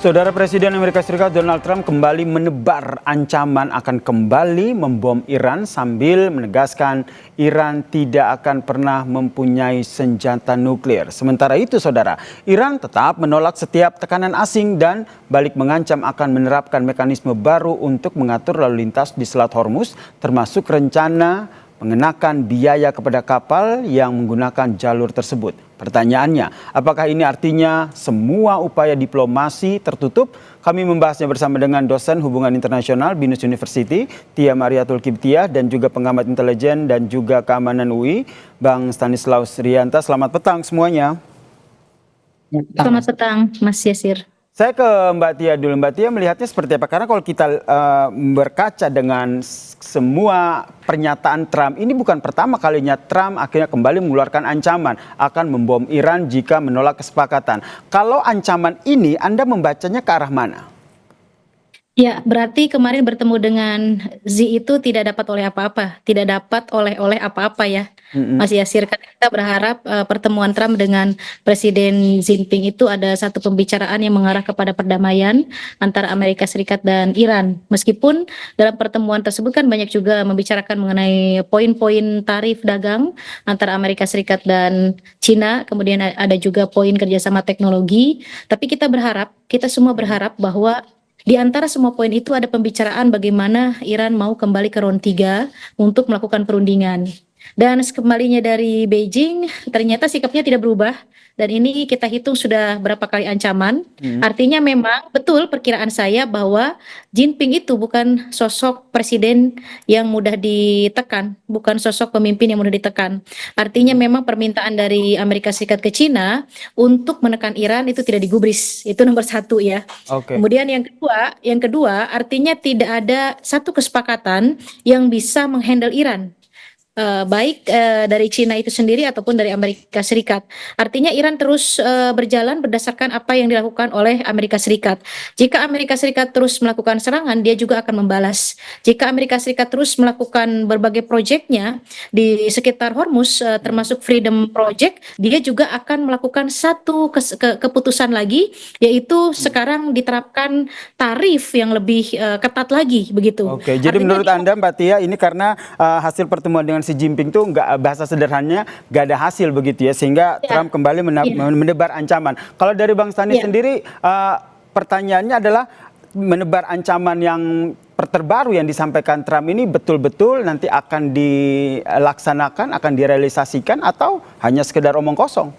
Saudara Presiden Amerika Serikat Donald Trump kembali menebar ancaman akan kembali membom Iran sambil menegaskan Iran tidak akan pernah mempunyai senjata nuklir. Sementara itu saudara, Iran tetap menolak setiap tekanan asing dan balik mengancam akan menerapkan mekanisme baru untuk mengatur lalu lintas di Selat Hormuz, termasuk rencana mengenakan biaya kepada kapal yang menggunakan jalur tersebut. Pertanyaannya, apakah ini artinya semua upaya diplomasi tertutup? Kami membahasnya bersama dengan dosen hubungan internasional BINUS University, Tia Mariatul Kiptiah, dan juga pengamat intelijen dan juga keamanan UI, Bang Stanislaus Rianta. Selamat petang semuanya. Selamat petang, Mas Yasir. Saya ke Mbak Tia dulu. Mbak Tia melihatnya seperti apa? Karena kalau kita berkaca dengan semua pernyataan Trump, ini bukan pertama kalinya Trump akhirnya kembali mengeluarkan ancaman akan membom Iran jika menolak kesepakatan. Kalau ancaman ini Anda membacanya ke arah mana? Ya, berarti kemarin bertemu dengan Xi itu tidak dapat oleh apa-apa, tidak dapat oleh apa-apa ya, Mas Yasir. Kita berharap pertemuan Trump dengan Presiden Xi Jinping itu ada satu pembicaraan yang mengarah kepada perdamaian antara Amerika Serikat dan Iran. Meskipun dalam pertemuan tersebut kan banyak juga membicarakan mengenai poin-poin tarif dagang antara Amerika Serikat dan Cina, kemudian ada juga poin kerjasama teknologi. Tapi kita semua berharap bahwa di antara semua poin itu ada pembicaraan bagaimana Iran mau kembali ke round 3 untuk melakukan perundingan. Dan kembalinya dari Beijing ternyata sikapnya tidak berubah. Dan ini kita hitung sudah berapa kali ancaman. Artinya memang betul perkiraan saya bahwa Jinping itu bukan sosok presiden yang mudah ditekan, bukan sosok pemimpin yang mudah ditekan. Artinya memang permintaan dari Amerika Serikat ke Cina untuk menekan Iran itu tidak digubris. Itu nomor satu ya. Kemudian yang kedua artinya tidak ada satu kesepakatan yang bisa menghandle Iran. Baik dari Cina itu sendiri ataupun dari Amerika Serikat. Artinya Iran terus berjalan berdasarkan apa yang dilakukan oleh Amerika Serikat. Jika Amerika Serikat terus melakukan serangan, dia juga akan membalas. Jika Amerika Serikat terus melakukan berbagai proyeknya di sekitar Hormuz, termasuk Freedom Project, dia juga akan melakukan satu keputusan lagi, yaitu sekarang diterapkan tarif yang lebih ketat lagi, begitu. Oke, jadi menurut Anda Mbak Tia, ini karena hasil pertemuan dengan Xi Jinping itu bahasa sederhananya nggak ada hasil begitu ya, sehingga Trump kembali menebar ancaman. Kalau dari Bang Stani sendiri, pertanyaannya adalah menebar ancaman yang terbaru yang disampaikan Trump ini betul-betul nanti akan dilaksanakan, akan direalisasikan, atau hanya sekedar omong kosong?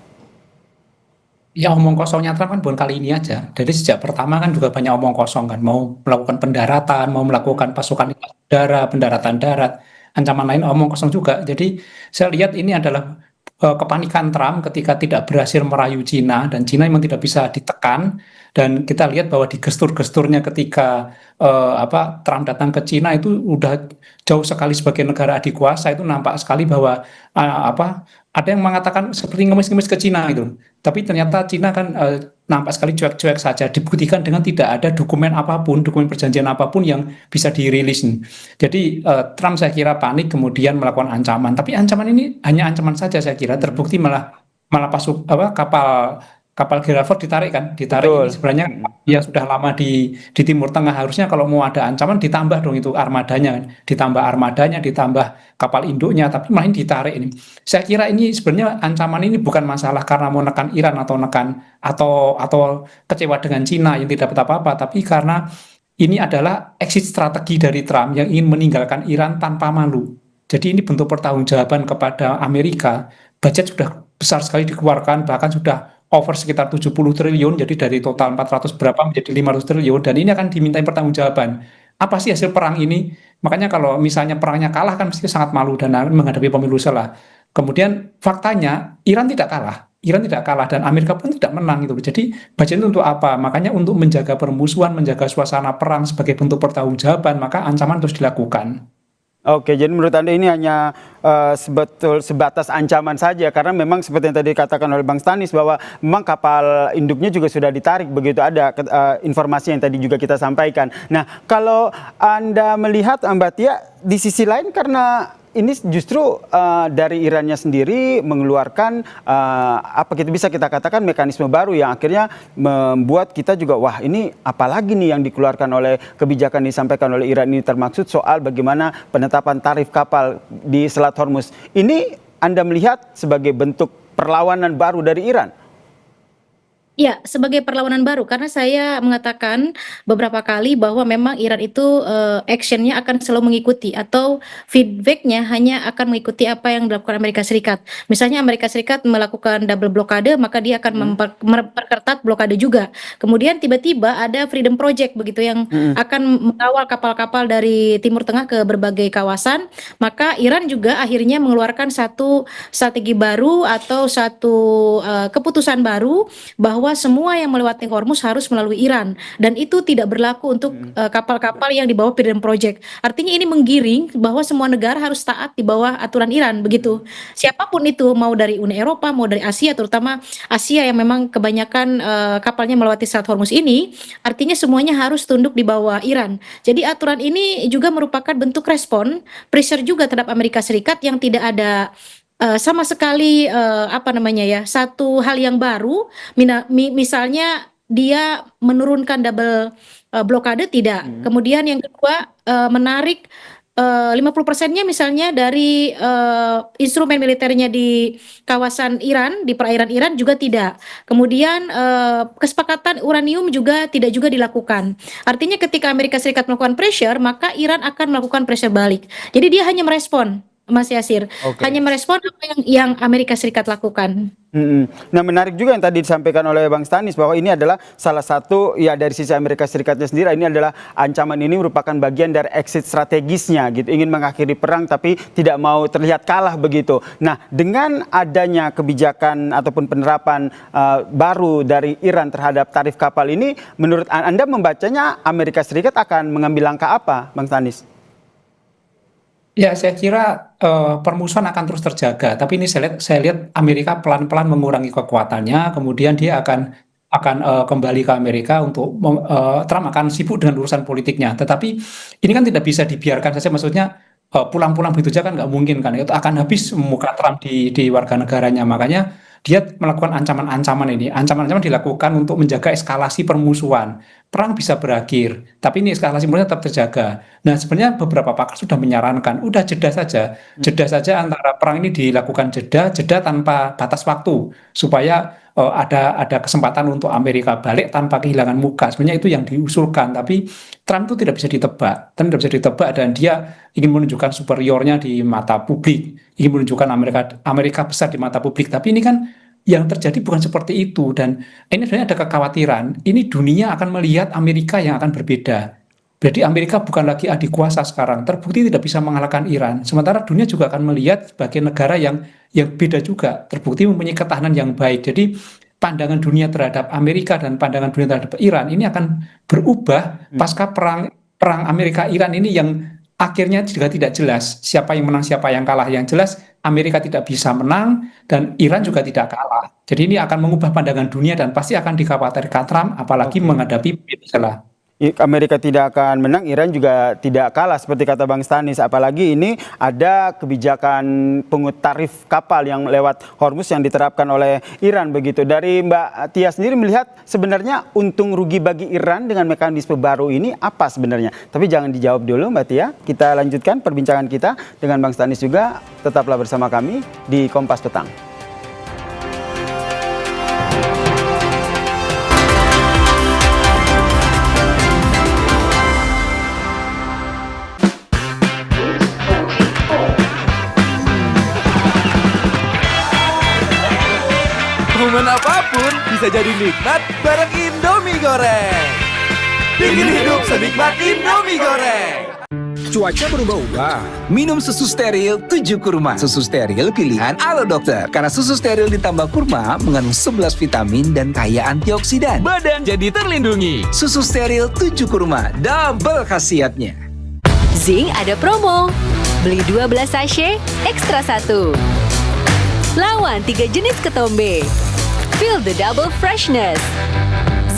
Ya omong kosongnya Trump kan bukan kali ini aja. Dari sejak pertama kan juga banyak omong kosong kan. Mau melakukan pendaratan, mau melakukan pasukan udara, pendaratan darat. Ancaman lain omong kosong juga. Jadi saya lihat ini adalah kepanikan Trump ketika tidak berhasil merayu Cina, dan Cina memang tidak bisa ditekan. Dan kita lihat bahwa di gestur-gesturnya ketika Trump datang ke Cina itu udah jauh sekali sebagai negara adik kuasa, itu nampak sekali bahwa ada yang mengatakan seperti ngemis-ngemis ke Cina itu. Tapi ternyata Cina kan nampak sekali cuek-cuek saja, dibuktikan dengan tidak ada dokumen apapun, dokumen perjanjian apapun yang bisa dirilis. Jadi Trump saya kira panik kemudian melakukan ancaman. Tapi ancaman ini hanya ancaman saja saya kira, terbukti malah kapal Gerald ditarik kan, ini sebenarnya ya sudah lama di Timur Tengah. Harusnya kalau mau ada ancaman ditambah dong itu armadanya, ditambah kapal induknya, tapi malah ditarik ini. Saya kira ini sebenarnya ancaman ini bukan masalah karena mau nekan Iran atau kecewa dengan Cina yang tidak dapat apa-apa, tapi karena ini adalah exit strategi dari Trump yang ingin meninggalkan Iran tanpa malu. Jadi ini bentuk pertanggungjawaban kepada Amerika. Budget sudah besar sekali dikeluarkan, bahkan sudah over sekitar 70 triliun, jadi dari total 400 berapa menjadi 500 triliun, dan ini akan dimintai pertanggungjawaban. Apa sih hasil perang ini? Makanya kalau misalnya perangnya kalah kan mesti sangat malu dan menghadapi pemilu salah. Kemudian faktanya Iran tidak kalah dan Amerika pun tidak menang itu. Jadi budget itu untuk apa? Makanya untuk menjaga permusuhan, menjaga suasana perang sebagai bentuk pertanggungjawaban, maka ancaman terus dilakukan. Oke, jadi menurut Anda ini hanya sebatas ancaman saja, karena memang seperti yang tadi dikatakan oleh Bang Stanis bahwa memang kapal induknya juga sudah ditarik, begitu ada informasi yang tadi juga kita sampaikan. Nah, kalau Anda melihat Mbak Tia, di sisi lain karena ini justru dari Irannya sendiri mengeluarkan bisa kita katakan mekanisme baru yang akhirnya membuat kita juga wah ini apalagi nih yang dikeluarkan oleh kebijakan disampaikan oleh Iran ini, termaksud soal bagaimana penetapan tarif kapal di Selat Hormuz. Ini Anda melihat sebagai bentuk perlawanan baru dari Iran? Ya, sebagai perlawanan baru, karena saya mengatakan beberapa kali bahwa memang Iran itu actionnya akan selalu mengikuti atau feedbacknya hanya akan mengikuti apa yang dilakukan Amerika Serikat. Misalnya Amerika Serikat melakukan double blokade, maka dia akan memperketat blokade juga. Kemudian tiba-tiba ada Freedom Project begitu yang akan mengawal kapal-kapal dari Timur Tengah ke berbagai kawasan. Maka Iran juga akhirnya mengeluarkan satu strategi baru atau satu keputusan baru bahwa semua yang melewati Hormuz harus melalui Iran, dan itu tidak berlaku untuk kapal-kapal yang di bawah Freedom Project. Artinya ini menggiring bahwa semua negara harus taat di bawah aturan Iran begitu. Siapapun itu, mau dari Uni Eropa, mau dari Asia, terutama Asia yang memang kebanyakan kapalnya melewati Selat Hormuz ini, artinya semuanya harus tunduk di bawah Iran. Jadi aturan ini juga merupakan bentuk respon pressure juga terhadap Amerika Serikat yang tidak ada sama sekali satu hal yang baru, misalnya dia menurunkan double blokade tidak. Kemudian yang kedua menarik 50%-nya misalnya dari instrumen militernya di kawasan Iran, di perairan Iran juga tidak. Kemudian kesepakatan uranium juga tidak juga dilakukan. Artinya ketika Amerika Serikat melakukan pressure, maka Iran akan melakukan pressure balik. Jadi dia hanya merespon, Mas Yasir, hanya merespon apa yang Amerika Serikat lakukan. Nah, menarik juga yang tadi disampaikan oleh Bang Stanis bahwa ini adalah salah satu ya dari sisi Amerika Serikatnya sendiri, ini adalah ancaman ini merupakan bagian dari exit strategisnya gitu, ingin mengakhiri perang tapi tidak mau terlihat kalah begitu. Nah, dengan adanya kebijakan ataupun penerapan baru dari Iran terhadap tarif kapal ini, menurut Anda membacanya Amerika Serikat akan mengambil langkah apa, Bang Stanis? Ya, saya kira permusuhan akan terus terjaga. Tapi ini saya lihat Amerika pelan-pelan mengurangi kekuatannya, kemudian dia akan kembali ke Amerika untuk Trump akan sibuk dengan urusan politiknya. Tetapi ini kan tidak bisa dibiarkan saja, maksudnya pulang-pulang begitu saja kan nggak mungkin kan, itu akan habis muka Trump di warga negaranya. Makanya dia melakukan ancaman-ancaman ini. Ancaman-ancaman dilakukan untuk menjaga eskalasi permusuhan. Perang bisa berakhir, tapi ini eskalasi permusuhan tetap terjaga. Nah, sebenarnya beberapa pakar sudah menyarankan, udah jeda saja antara perang ini dilakukan jeda tanpa batas waktu, supaya ada kesempatan untuk Amerika balik tanpa kehilangan muka. Sebenarnya itu yang diusulkan, tapi Trump itu tidak bisa ditebak, dan dia ingin menunjukkan superiornya di mata publik, ingin menunjukkan Amerika besar di mata publik. Tapi ini kan yang terjadi bukan seperti itu, dan ini sebenarnya ada kekhawatiran, ini dunia akan melihat Amerika yang akan berbeda. Jadi Amerika bukan lagi adik kuasa sekarang, terbukti tidak bisa mengalahkan Iran. Sementara dunia juga akan melihat sebagai negara yang beda juga, terbukti mempunyai ketahanan yang baik. Jadi pandangan dunia terhadap Amerika dan pandangan dunia terhadap Iran ini akan berubah pasca perang Amerika-Iran ini yang akhirnya juga tidak jelas siapa yang menang, siapa yang kalah. Yang jelas Amerika tidak bisa menang dan Iran juga tidak kalah. Jadi ini akan mengubah pandangan dunia dan pasti akan dikhawatirkan Trump, apalagi menghadapi Venezuela. Amerika tidak akan menang, Iran juga tidak kalah seperti kata Bang Stanis. Apalagi ini ada kebijakan pungut tarif kapal yang lewat Hormuz yang diterapkan oleh Iran begitu. Dari Mbak Tia sendiri melihat sebenarnya untung rugi bagi Iran dengan mekanisme baru ini apa sebenarnya? Tapi jangan dijawab dulu Mbak Tia. Kita lanjutkan perbincangan kita dengan Bang Stanis juga. Tetaplah bersama kami di Kompas Petang. Momen apapun bisa jadi nikmat bareng Indomie goreng. Bikin hidup senikmat Indomie goreng. Cuaca berubah-ubah. Minum susu steril 7 kurma. Susu steril pilihan Alo Dokter. Karena susu steril ditambah kurma mengandung 11 vitamin dan kaya antioksidan. Badan jadi terlindungi. Susu steril 7 kurma. Double khasiatnya. Zing ada promo. Beli 12 sachet, ekstra 1. Lawan 3 jenis ketombe. Feel the double freshness.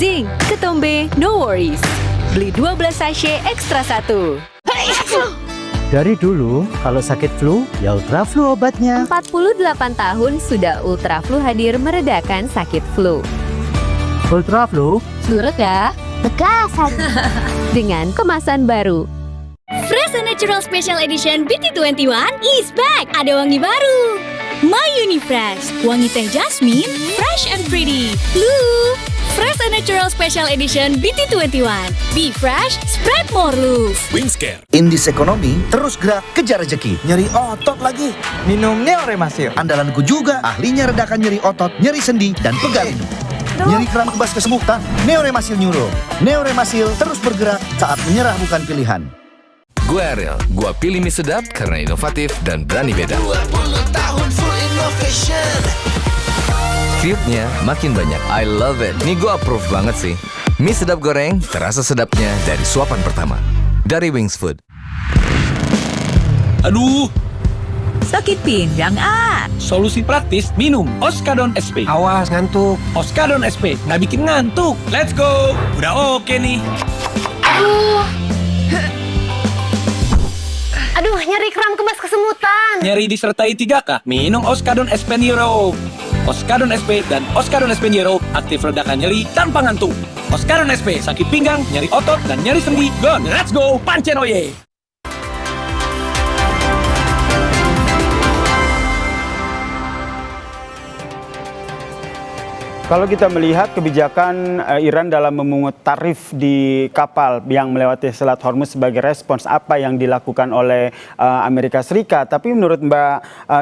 Zing, ketombe, no worries. Beli 12 sachet, ekstra 1. Dari dulu, kalau sakit flu, ya Ultra Flu obatnya. 48 tahun sudah Ultra Flu hadir meredakan sakit flu. Ultra Flu, Surut ya? Bekas. Dengan kemasan baru. Fresh and Natural Special Edition BT21 is back. Ada wangi baru. My Unifresh, wangi teh jasmine, fresh and pretty. Lu, Fresh and Natural Special Edition BT21. Be fresh, spread more love. Wingscare. Indis Ekonomi terus gerak kejar rezeki. Nyeri otot lagi. Minum Neoremasil. Andalanku juga, ahlinya redakan nyeri otot, nyeri sendi, dan pegal lindung. Nyeri keram kebas kesemutan, Neoremasil Neuro. Neoremasil terus bergerak saat menyerah bukan pilihan. Gue Ariel, gue pilih mie sedap karena inovatif dan berani beda. 20 tahun full innovation. Feednya makin banyak, I love it. Nih gue approve banget sih. Mie sedap goreng, terasa sedapnya dari suapan pertama. Dari Wings Food. Aduh, sakit pinggang solusi praktis minum Oskadon SP. Awas ngantuk. Oskadon SP, nggak bikin ngantuk. Let's go, udah oke nih. Aduh, nyeri kram kebas kesemutan. Nyeri disertai 3K, minum Oskadon SP Neuro. Oskadon SP dan Oskadon SP Neuro aktif redakan nyeri tanpa ngantuk. Oskadon SP, sakit pinggang, nyeri otot, dan nyeri sendi, gone. Let's go, pancen oye. Kalau kita melihat kebijakan Iran dalam memungut tarif di kapal yang melewati Selat Hormuz sebagai respons apa yang dilakukan oleh Amerika Serikat. Tapi menurut Mbak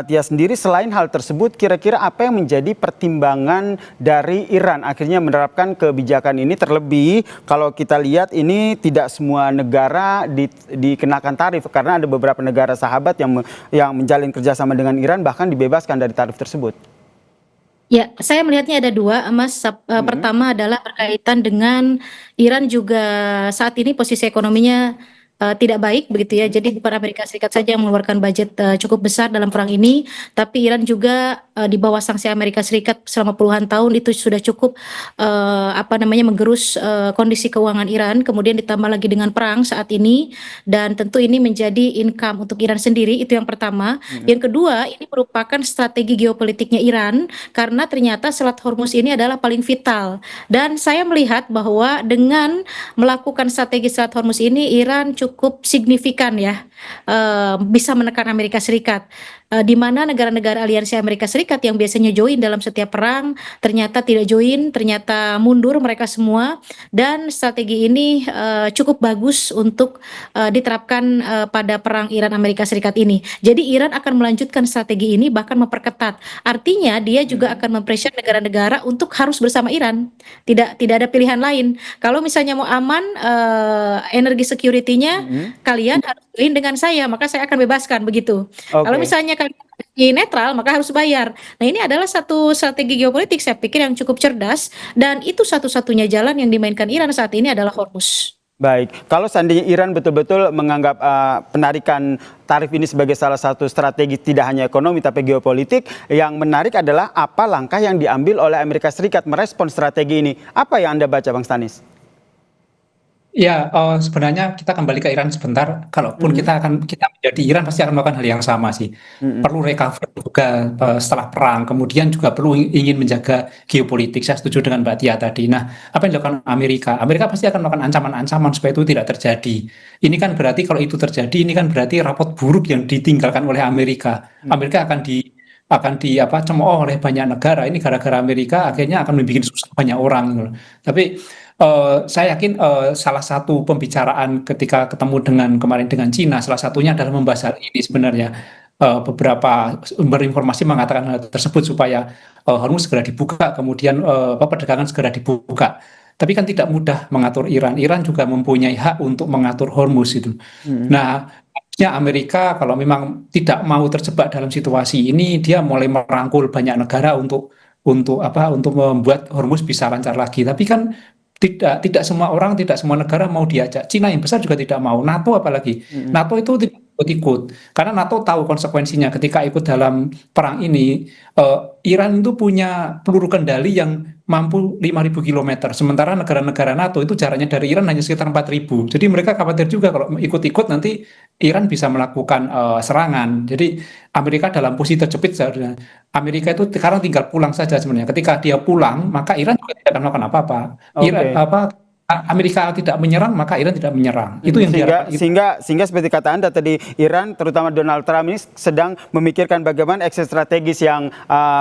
Tia sendiri, selain hal tersebut, kira-kira apa yang menjadi pertimbangan dari Iran akhirnya menerapkan kebijakan ini? Terlebih kalau kita lihat ini tidak semua negara dikenakan tarif, karena ada beberapa negara sahabat yang menjalin kerjasama dengan Iran bahkan dibebaskan dari tarif tersebut. Ya, saya melihatnya ada dua, Mas. Pertama adalah berkaitan dengan Iran juga saat ini posisi ekonominya tidak baik begitu ya. Jadi bukan Amerika Serikat saja yang mengeluarkan budget cukup besar dalam perang ini, tapi Iran juga di bawah sanksi Amerika Serikat selama puluhan tahun itu sudah cukup menggerus kondisi keuangan Iran. Kemudian ditambah lagi dengan perang saat ini, dan tentu ini menjadi income untuk Iran sendiri. Itu yang pertama. Yang kedua, ini merupakan strategi geopolitiknya Iran karena ternyata Selat Hormuz ini adalah paling vital. Dan saya melihat bahwa dengan melakukan strategi Selat Hormuz ini, Iran cukup signifikan ya, bisa menekan Amerika Serikat, di mana negara-negara aliansi Amerika Serikat yang biasanya join dalam setiap perang ternyata tidak join, ternyata mundur mereka semua. Dan strategi ini cukup bagus untuk diterapkan pada perang Iran Amerika Serikat ini. Jadi Iran akan melanjutkan strategi ini, bahkan memperketat. Artinya dia juga akan mempressure negara-negara untuk harus bersama Iran. Tidak ada pilihan lain. Kalau misalnya mau aman energi security-nya, kalian harus join dengan saya, maka saya akan bebaskan begitu. Kalau misalnya kalian netral, maka harus bayar. Nah, ini adalah satu strategi geopolitik saya pikir yang cukup cerdas, dan itu satu-satunya jalan yang dimainkan Iran saat ini adalah Hormuz. Baik, kalau seandainya Iran betul-betul menganggap penarikan tarif ini sebagai salah satu strategi tidak hanya ekonomi tapi geopolitik, yang menarik adalah apa langkah yang diambil oleh Amerika Serikat merespon strategi ini. Apa yang Anda baca, Bang Stanis? Ya, sebenarnya kita kembali ke Iran sebentar. Kalaupun kita menjadi Iran, pasti akan melakukan hal yang sama sih. Perlu recover juga setelah perang. Kemudian juga perlu ingin menjaga geopolitik. Saya setuju dengan Mbak Tia tadi. Nah, apa yang dilakukan Amerika? Amerika pasti akan melakukan ancaman-ancaman supaya itu tidak terjadi. Ini kan berarti kalau itu terjadi, ini kan berarti rapot buruk yang ditinggalkan oleh Amerika. Amerika akan cemooh oleh banyak negara. Ini gara-gara Amerika akhirnya akan membuat susah banyak orang. Tapi saya yakin salah satu pembicaraan ketika ketemu kemarin dengan Cina, salah satunya adalah membahas hal ini sebenarnya. Beberapa sumber informasi mengatakan hal tersebut supaya Hormuz segera dibuka, kemudian perdagangan segera dibuka. Tapi kan tidak mudah mengatur Iran. Iran juga mempunyai hak untuk mengatur Hormuz itu. Nah, Amerika kalau memang tidak mau terjebak dalam situasi ini, dia mulai merangkul banyak negara untuk membuat Hormuz bisa lancar lagi. Tapi kan tidak semua orang, tidak semua negara mau diajak. Cina yang besar juga tidak mau, NATO apalagi. NATO itu ikut-ikut. Karena NATO tahu konsekuensinya ketika ikut dalam perang ini. Iran itu punya peluru kendali yang mampu 5.000 km, sementara negara-negara NATO itu jaraknya dari Iran hanya sekitar 4.000. Jadi mereka khawatir juga kalau ikut-ikut nanti Iran bisa melakukan serangan. Jadi Amerika dalam posisi terjepit seharusnya. Amerika itu sekarang tinggal pulang saja sebenarnya. Ketika dia pulang, maka Iran juga tidak akan melakukan apa-apa. Amerika tidak menyerang, maka Iran tidak menyerang. Itu yang sehingga seperti kata Anda tadi, Iran terutama Donald Trump ini sedang memikirkan bagaimana exit strategis yang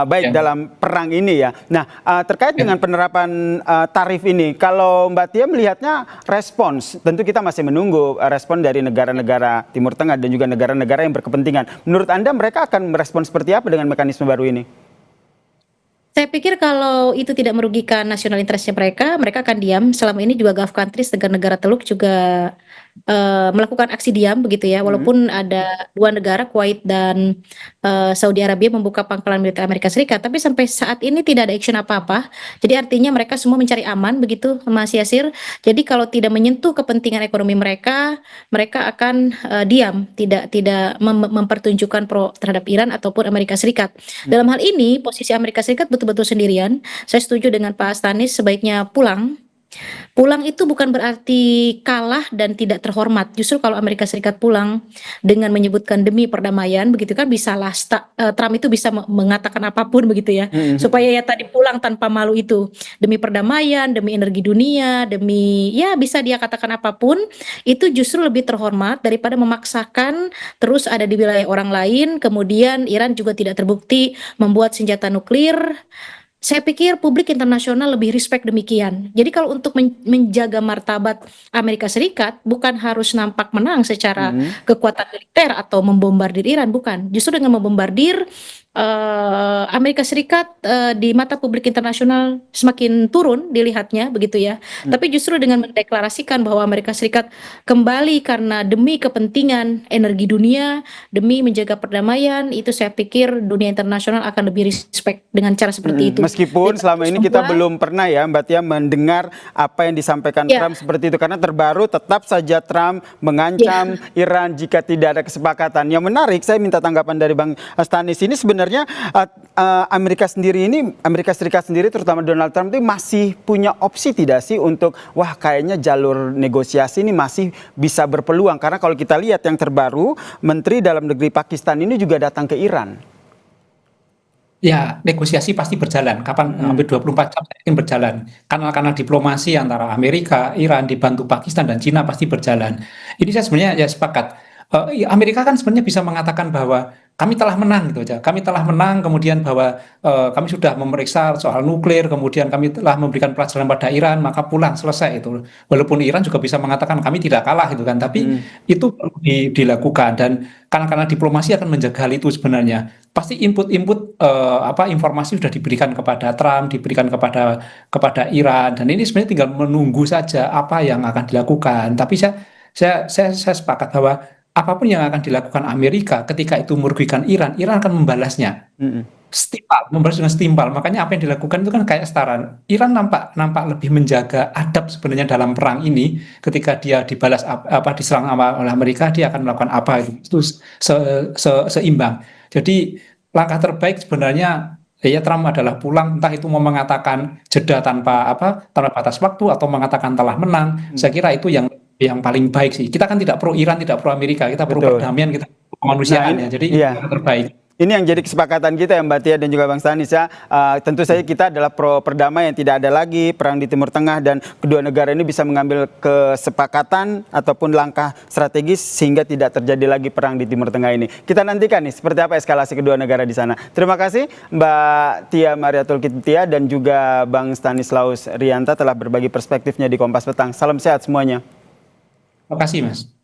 baik dalam perang ini ya. Nah, terkait dengan penerapan tarif ini, kalau Mbak Tia melihatnya respons, tentu kita masih menunggu respon dari negara-negara Timur Tengah dan juga negara-negara yang berkepentingan. Menurut Anda mereka akan merespon seperti apa dengan mekanisme baru ini? Saya pikir kalau itu tidak merugikan national interest-nya mereka akan diam. Selama ini juga Gulf countries, negara-negara Teluk juga melakukan aksi diam begitu ya. Walaupun ada 2 negara, Kuwait dan Saudi Arabia membuka pangkalan militer Amerika Serikat, tapi sampai saat ini tidak ada action apa-apa. Jadi artinya mereka semua mencari aman begitu, Mas Yasir. Jadi kalau tidak menyentuh kepentingan ekonomi mereka akan diam, tidak mempertunjukkan pro terhadap Iran ataupun Amerika Serikat. Dalam hal ini posisi Amerika Serikat betul-betul sendirian. Saya setuju dengan Pak Stanis, sebaiknya pulang. Pulang itu bukan berarti kalah dan tidak terhormat. Justru kalau Amerika Serikat pulang dengan menyebutkan demi perdamaian, begitu kan, bisalah Trump itu bisa mengatakan apapun begitu ya, supaya ya tadi pulang tanpa malu itu, demi perdamaian, demi energi dunia, demi ya bisa dia katakan apapun, itu justru lebih terhormat daripada memaksakan terus ada di wilayah orang lain, kemudian Iran juga tidak terbukti membuat senjata nuklir. Saya pikir publik internasional lebih respect demikian. Jadi kalau untuk menjaga martabat Amerika Serikat, bukan harus nampak menang secara kekuatan militer atau membombardir Iran, bukan. Justru dengan membombardir Amerika Serikat di mata publik internasional semakin turun dilihatnya begitu ya. Tapi justru dengan mendeklarasikan bahwa Amerika Serikat kembali karena demi kepentingan energi dunia, demi menjaga perdamaian, itu saya pikir dunia internasional akan lebih respect dengan cara seperti itu. Meskipun selama ini kita belum pernah ya Mbak Tia mendengar apa yang disampaikan Trump seperti itu, karena terbaru tetap saja Trump mengancam Iran jika tidak ada kesepakatan. Yang menarik, saya minta tanggapan dari Bang Stanis, ini sebenarnya Amerika Serikat sendiri terutama Donald Trump itu masih punya opsi tidak sih untuk kayaknya jalur negosiasi ini masih bisa berpeluang, karena kalau kita lihat yang terbaru Menteri Dalam Negeri Pakistan ini juga datang ke Iran. Ya, negosiasi pasti berjalan. Kapan hampir 24 jam mungkin berjalan. Kanal-kanal diplomasi antara Amerika, Iran dibantu Pakistan dan Cina pasti berjalan. Ini saya sebenarnya ya sepakat. Amerika kan sebenarnya bisa mengatakan bahwa kami telah menang gitu aja. Kami telah menang, kemudian bahwa kami sudah memeriksa soal nuklir, kemudian kami telah memberikan pelajaran pada Iran, maka pulang, selesai itu. Walaupun Iran juga bisa mengatakan kami tidak kalah gitu kan, tapi itu perlu dilakukan, dan karena diplomasi akan menjaga hal itu sebenarnya. Pasti input informasi sudah diberikan kepada Trump, diberikan kepada Iran, dan ini sebenarnya tinggal menunggu saja apa yang akan dilakukan. Tapi saya sepakat bahwa apapun yang akan dilakukan Amerika ketika itu merugikan Iran akan membalasnya. Membalas dengan setimpal. Makanya apa yang dilakukan itu kan kayak setara. Iran nampak lebih menjaga adab sebenarnya dalam perang ini. Ketika dia dibalas diserang oleh Amerika, dia akan melakukan apa itu seimbang. Jadi langkah terbaik sebenarnya ya Trump adalah pulang, entah itu mau mengatakan jeda tanpa batas waktu atau mengatakan telah menang. Saya kira itu yang paling baik sih. Kita kan tidak pro Iran, tidak pro Amerika, kita pro perdamaian, kita pro kemanusiaan ya. Jadi yang terbaik. Ini yang jadi kesepakatan kita ya Mbak Tia dan juga Bang Stanis ya. Tentu saja kita adalah pro perdamaian, tidak ada lagi perang di Timur Tengah, dan kedua negara ini bisa mengambil kesepakatan ataupun langkah strategis sehingga tidak terjadi lagi perang di Timur Tengah ini. Kita nantikan nih seperti apa eskalasi kedua negara di sana. Terima kasih Mbak Tia Mariatul Kitia dan juga Bang Stanislaus Rianta telah berbagi perspektifnya di Kompas Petang. Salam sehat semuanya. Terima kasih Mas.